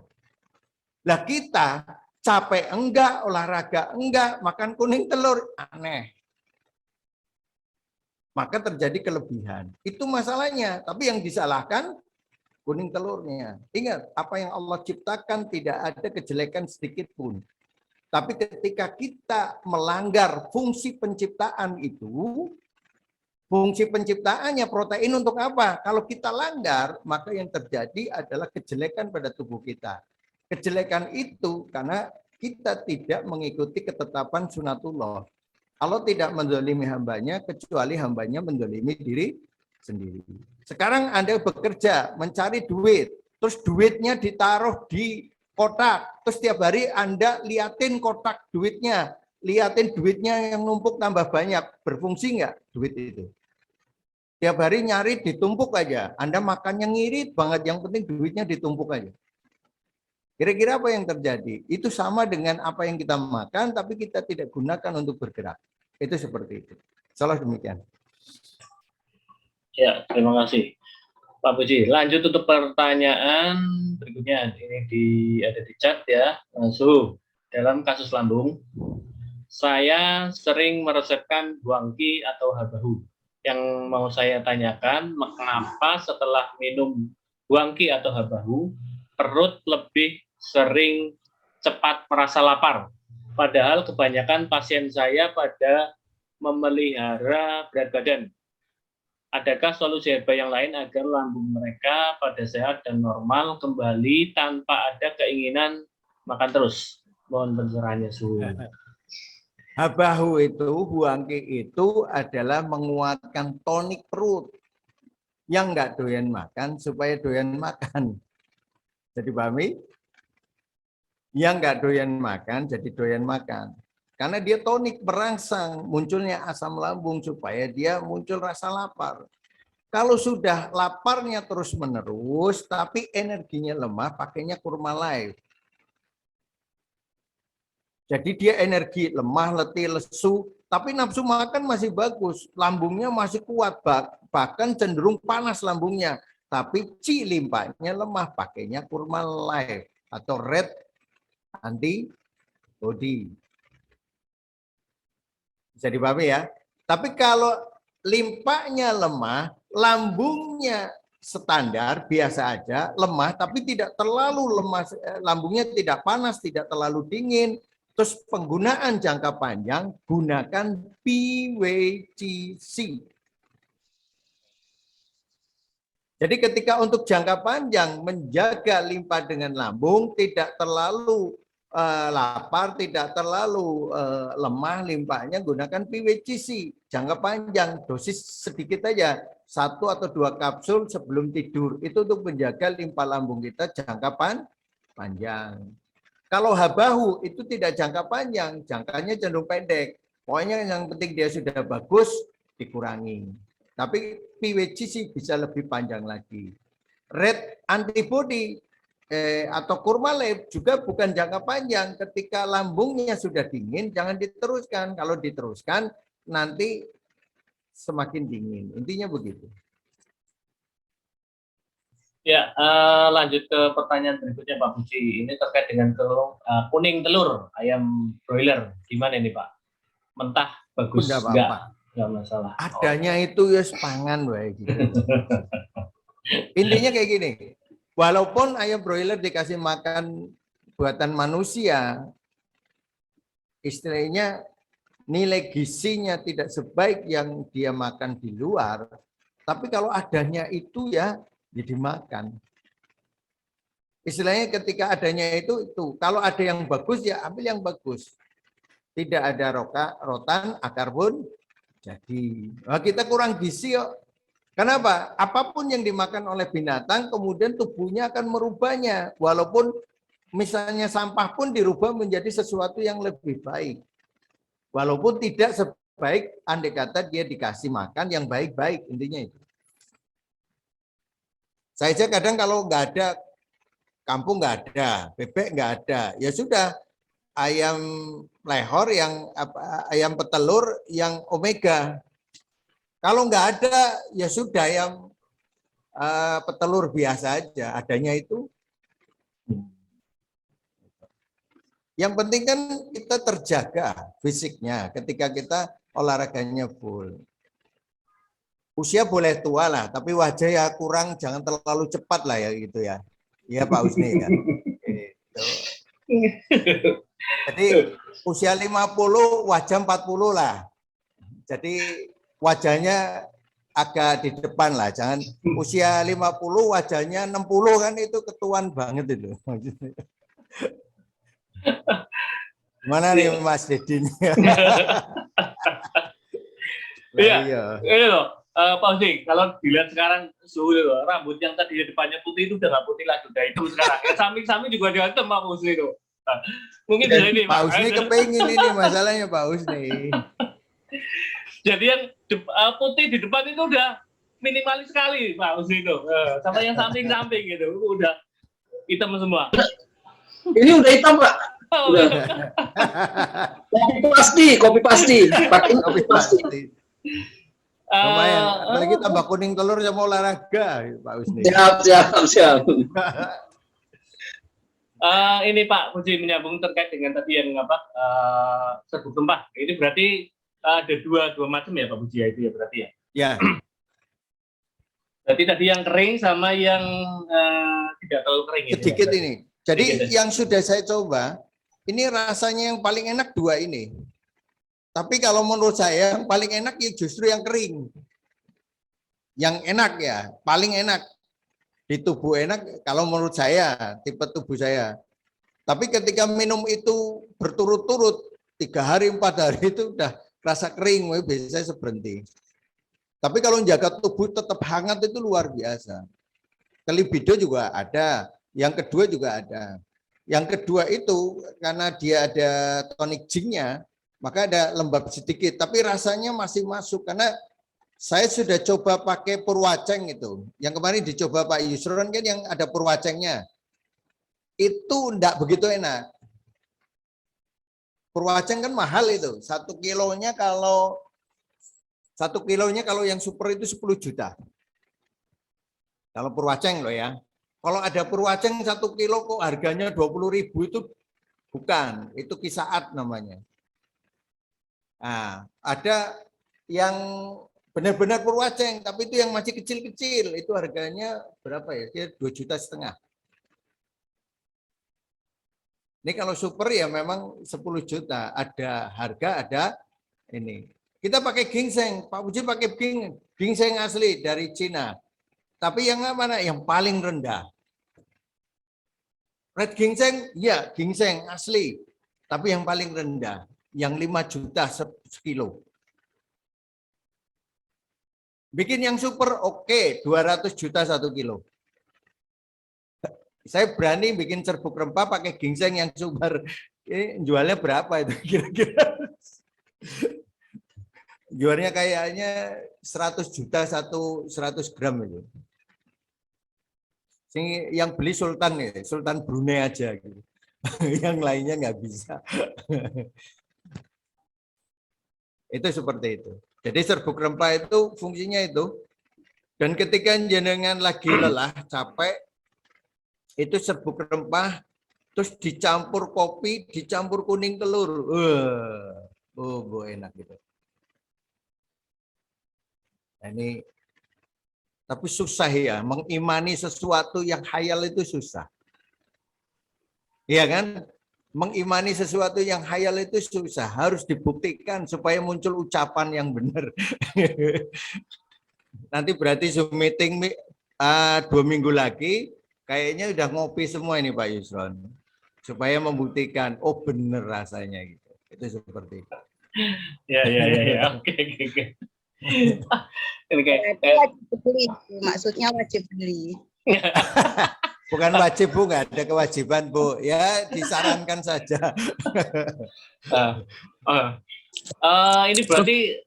Lah kita capek enggak, olahraga enggak, makan kuning telur, aneh. maka terjadi kelebihan. Itu masalahnya. Tapi yang disalahkan kuning telurnya. Ingat, apa yang Allah ciptakan tidak ada kejelekan sedikit pun. Tapi ketika kita melanggar fungsi penciptaan itu, fungsi penciptaannya protein untuk apa? Kalau kita langgar, maka yang terjadi adalah kejelekan pada tubuh kita. Kejelekan itu karena kita tidak mengikuti ketetapan sunatullah. Allah tidak menzalimi hambanya, kecuali hambanya menzalimi diri sendiri. Sekarang Anda bekerja, mencari duit, terus duitnya ditaruh di kotak, terus tiap hari Anda liatin kotak duitnya, liatin duitnya yang numpuk tambah banyak, berfungsi nggak duit itu? Tiap hari nyari ditumpuk aja, Anda makannya ngirit banget, yang penting duitnya ditumpuk aja. Kira-kira apa yang terjadi? Itu sama dengan apa yang kita makan, tapi kita tidak gunakan untuk bergerak. Itu seperti itu. Salah demikian. Ya, terima kasih. Pak Puji, lanjut untuk pertanyaan berikutnya. Ini ada di chat ya. Suhu, dalam kasus lambung, saya sering meresepkan guangki atau habahu. Yang mau saya tanyakan, kenapa setelah minum guangki atau habahu, perut lebih sering cepat merasa lapar? Padahal kebanyakan pasien saya pada memelihara berat badan. Adakah solusi herbal yang lain agar lambung mereka pada sehat dan normal kembali tanpa ada keinginan makan terus? Mohon pencerahannya, Suhu. Habahu itu, huangki itu adalah menguatkan tonik perut. Yang nggak doyan makan supaya doyan makan. Jadi pahami? Yang nggak doyan makan jadi doyan makan. Karena dia tonik merangsang munculnya asam lambung supaya dia muncul rasa lapar. Kalau sudah laparnya terus-menerus, tapi energinya lemah, pakainya kurma life. Jadi dia energi lemah, letih, lesu, tapi nafsu makan masih bagus. Lambungnya masih kuat, bahkan cenderung panas lambungnya. Tapi limpahnya lemah, pakainya kurma life atau red antibody. Bisa dipahami ya. Tapi kalau limpahnya lemah, lambungnya standar, biasa aja, lemah, tapi tidak terlalu lemah, lambungnya tidak panas, tidak terlalu dingin. Terus penggunaan jangka panjang, gunakan PWCC. Jadi ketika untuk jangka panjang, menjaga limpa dengan lambung, tidak terlalu lapar, tidak terlalu lemah limpahnya, gunakan PWCC jangka panjang, dosis sedikit aja, 1 atau 2 kapsul sebelum tidur, itu untuk menjaga limpa lambung kita jangka panjang. Kalau habahu itu tidak jangka panjang, jangkanya cenderung pendek, pokoknya yang penting dia sudah bagus, dikurangi. Tapi PWCC bisa lebih panjang lagi. Red antibody atau kurma life juga bukan jangka panjang. Ketika lambungnya sudah dingin, jangan diteruskan. Kalau diteruskan, nanti semakin dingin. Intinya begitu. Ya, lanjut ke pertanyaan berikutnya Pak Puji. Ini terkait dengan kuning telur ayam broiler. Gimana ini Pak? Mentah bagus enggak? Enggak masalah. Adanya itu ya pangan baik gitu. Intinya kayak gini. Walaupun ayam broiler dikasih makan buatan manusia, istilahnya nilai gizinya tidak sebaik yang dia makan di luar, tapi kalau adanya itu ya dimakan. Istilahnya ketika adanya itu, kalau ada yang bagus ya ambil yang bagus. Tidak ada rotan, akar pun jadi. Nah, kita kurang gizi yuk. Kenapa? Apapun yang dimakan oleh binatang, kemudian tubuhnya akan merubahnya. Walaupun misalnya sampah pun dirubah menjadi sesuatu yang lebih baik. Walaupun tidak sebaik andai kata dia dikasih makan yang baik-baik, intinya itu. Saya aja kadang kalau nggak ada, kampung nggak ada, bebek nggak ada, ya sudah ayam lehor yang ayam petelur yang omega. Kalau nggak ada, ya sudah yang petelur biasa aja. Adanya itu. Yang penting kan kita terjaga fisiknya ketika kita olahraganya full. usia boleh tua lah, tapi wajah ya kurang, jangan terlalu cepat lah ya gitu ya. Iya Pak Husni ya. Gitu. Jadi usia 50, wajah 40 lah. Jadi wajahnya agak di depan lah, jangan usia 50 wajahnya 60 kan itu ketuaan banget itu. Mana nih Mas Deddy? Iya, ini loh, Pak Husni, kalau dilihat sekarang suhu loh, rambut yang tadi di depannya putih itu udah nggak putih lagi, udah hitam sekarang. Samping-samping juga dia hitam Pak Husni itu. Nah, mungkin bisa ini Pak Husni kepengen ini masalahnya Pak Husni. Jadi yang putih di depan itu udah minimalis sekali Pak Husni itu, sama yang samping-samping gitu, udah hitam semua. Ini udah hitam Pak. Udah. Kopi pasti. Pakai kopi pasti. Lumayan, apalagi tambah kuning telur sama olahraga Pak Husni. Siap. Ini Pak Puji menyambung terkait dengan tadi yang serbuk rempah. Ini berarti ada dua macam ya Pak Puji ya, itu ya berarti ya. Ya. Berarti tadi yang kering sama yang tidak terlalu kering. Sedikit ya, ini. Jadi yang sudah saya coba, ini rasanya yang paling enak dua ini. Tapi kalau menurut saya yang paling enak ya justru yang kering. Yang enak ya, paling enak. Di tubuh enak kalau menurut saya, tipe tubuh saya. Tapi ketika minum itu berturut-turut 3 hari, 4 hari itu udah rasa kering, biasanya saya berhenti. Tapi kalau menjaga tubuh tetap hangat itu luar biasa. Libido juga ada, yang kedua juga ada. Yang kedua itu karena dia ada tonic zinc-nya, maka ada lembab sedikit, tapi rasanya masih masuk karena saya sudah coba pakai purwaceng itu. Yang kemarin dicoba Pak Yusron kan yang ada purwacengnya. Itu enggak begitu enak. Purwaceng kan mahal itu. 1 kilonya kalau yang super itu 10 juta. Kalau purwaceng loh ya. Kalau ada purwaceng 1 kilo kok harganya 20.000 itu bukan. Itu kisaat namanya. Nah, ada yang benar-benar purwaceng, tapi itu yang masih kecil-kecil, itu harganya berapa ya? Dia 2,5 juta. Ini kalau super ya memang 10 juta, ada harga, ada ini. Kita pakai ginseng, Pak Puji pakai ginseng asli dari Cina. Tapi yang mana? Yang paling rendah. Red ginseng, ya ginseng asli, tapi yang paling rendah, yang 5 juta sekilo. Bikin yang super oke, 200 juta 1 kilo. Saya berani bikin serbuk rempah pakai ginseng yang super. Ini jualnya berapa itu kira-kira? Jualnya kayaknya 100 juta 100 gram itu. Yang beli Sultan ya, Sultan Brunei aja gitu. Yang lainnya nggak bisa. Itu seperti itu. Jadi serbuk rempah itu fungsinya itu. Dan ketika jenengan lagi lelah, capek, itu serbuk rempah, terus dicampur kopi, dicampur kuning telur. Enak gitu. Nah, ini, tapi susah ya, mengimani sesuatu yang khayal itu susah. Iya kan? Mengimani sesuatu yang khayal itu susah, harus dibuktikan supaya muncul ucapan yang benar. Nanti berarti Zoom meeting 2 minggu lagi, kayaknya udah ngopi semua ini Pak Yusron, supaya membuktikan, oh benar rasanya gitu. Itu seperti itu. Ya, oke. Wajib beli, maksudnya wajib beli. Bukan wajib Bu, nggak ada kewajiban Bu, ya disarankan saja. Ini berarti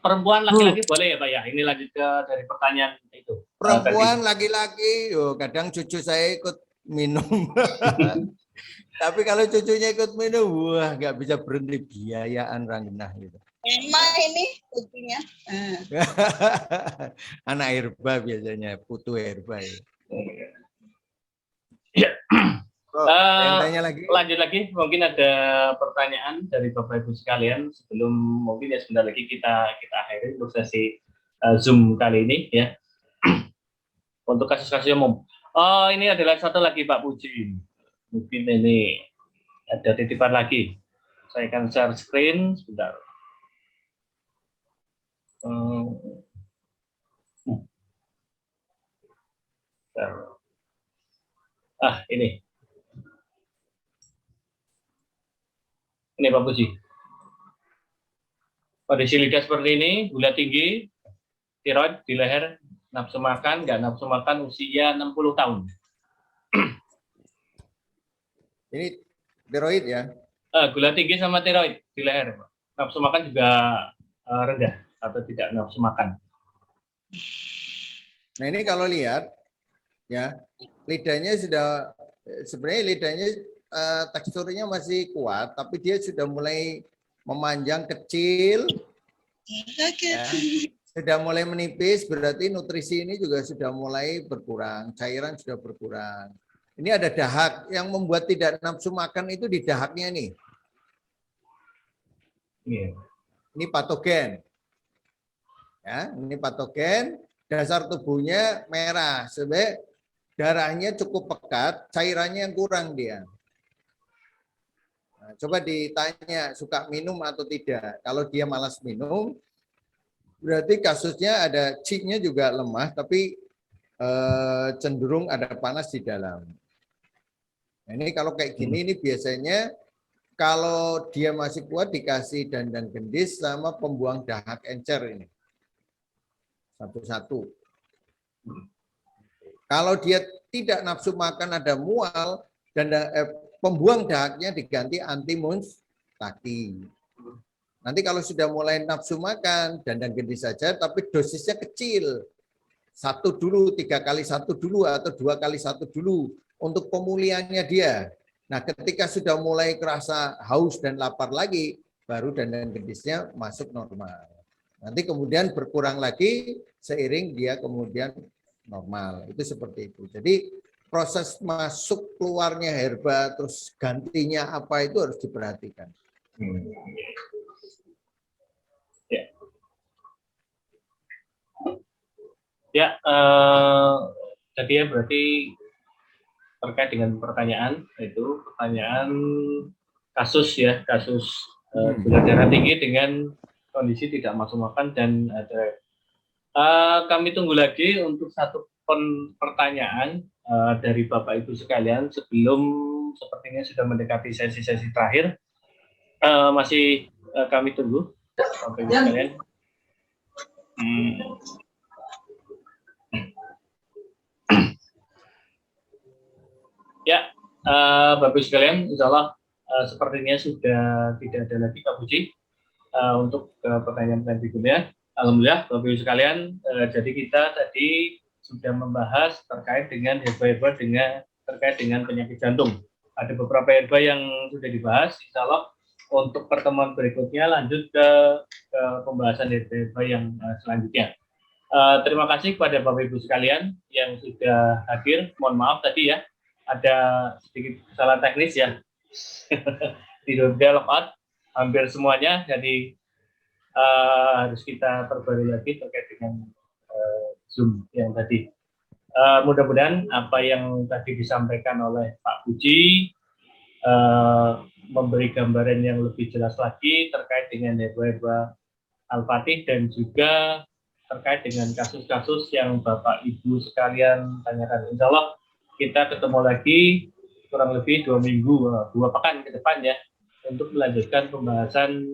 perempuan laki-laki boleh ya Pak ya? Ini lanjut dari pertanyaan itu. Perempuan laki-laki, kadang cucu saya ikut minum. Tapi kalau cucunya ikut minum, wah nggak bisa berhenti, biayaan rangenah gitu. Emang ini buktinya. Anak herba biasanya, putu herba. Ya. Yang tanya lagi. Lanjut lagi, mungkin ada pertanyaan dari Bapak Ibu sekalian sebelum mungkin ya sebentar lagi kita akhiri untuk sesi Zoom kali ini ya. Untuk kasus-kasus umum. Oh, ini adalah satu lagi Pak Puji. Mungkin ini ada titipan lagi. Saya akan share screen sebentar. Ini. Ini Pak Puji. Kondisi lidah seperti ini, gula tinggi, tiroid di leher, nafsu makan, nggak nafsu makan, usia 60 tahun. Ini tiroid ya? Gula tinggi sama tiroid di leher. Nafsu makan juga rendah atau tidak nafsu makan. Nah ini kalau lihat, ya lidahnya sudah, sebenarnya lidahnya teksturnya masih kuat, tapi dia sudah mulai memanjang kecil, ya, sudah mulai menipis, berarti nutrisi ini juga sudah mulai berkurang, cairan sudah berkurang. Ini ada dahak, yang membuat tidak nafsu makan itu di dahaknya nih. Ini patogen. Ya, ini patogen, dasar tubuhnya merah, sebab darahnya cukup pekat, cairannya yang kurang dia. Nah, coba ditanya suka minum atau tidak. Kalau dia malas minum, berarti kasusnya ada C-nya juga lemah, tapi cenderung ada panas di dalam. Nah, ini kalau kayak gini, ini biasanya kalau dia masih kuat dikasih dandan gendis sama pembuang dahak encer ini. Satu-satu. Kalau dia tidak nafsu makan, ada mual, dan pembuang dahaknya diganti antimunstaki. Nanti kalau sudah mulai nafsu makan, dandan gendis saja, tapi dosisnya kecil. 1 dulu, 3 kali 1 dulu, atau 2 kali 1 dulu, untuk pemulihannya dia. Nah, ketika sudah mulai kerasa haus dan lapar lagi, baru dandan gendisnya masuk normal. Nanti kemudian berkurang lagi, seiring dia kemudian normal. Itu seperti itu. Jadi, proses masuk keluarnya herba terus gantinya apa itu harus diperhatikan. Jadi ya berarti terkait dengan pertanyaan itu pertanyaan kasus ya, kasus gula darah tinggi dengan kondisi tidak nafsu makan dan ada kami tunggu lagi untuk satu pertanyaan dari Bapak Ibu sekalian sebelum sepertinya sudah mendekati sesi-sesi terakhir. Masih kami tunggu Bapak Ibu sekalian. Ya, Bapak Ibu sekalian, insya Allah sepertinya sudah tidak ada lagi Pak Puji untuk pertanyaan-pertanyaan berikutnya. Alhamdulillah Bapak Ibu sekalian, jadi kita tadi sudah membahas terkait dengan herba-herba terkait dengan penyakit jantung. Ada beberapa herba yang sudah dibahas, insya Allah untuk pertemuan berikutnya lanjut ke pembahasan herba-herba yang selanjutnya. Terima kasih kepada Bapak Ibu sekalian yang sudah hadir. Mohon maaf tadi ya, ada sedikit kesalahan teknis ya. Tidak dialog out hampir semuanya, jadi harus kita perbarui lagi terkait dengan Zoom yang tadi. Mudah-mudahan apa yang tadi disampaikan oleh Pak Puji memberi gambaran yang lebih jelas lagi terkait dengan herba-herba Al-Fatih dan juga terkait dengan kasus-kasus yang Bapak Ibu sekalian tanyakan. Insya Allah kita ketemu lagi kurang lebih 2 minggu, 2 pekan ke depan ya, untuk melanjutkan pembahasan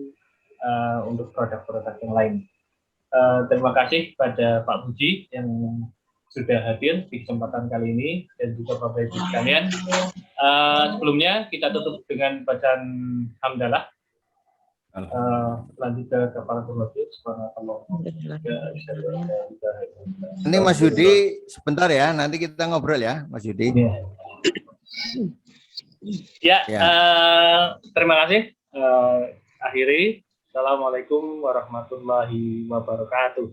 untuk produk-produk yang lain. Terima kasih pada Pak Puji yang sudah hadir di kesempatan kali ini dan juga Bapak Ibu sekalian. Sebelumnya kita tutup dengan bacaan hamdalah. Lanjut ke para pembaca. Ini Mas Yudi sebentar ya, nanti kita ngobrol ya Mas Yudi. Ya, terima kasih. Akhiri. Assalamualaikum warahmatullahi wabarakatuh.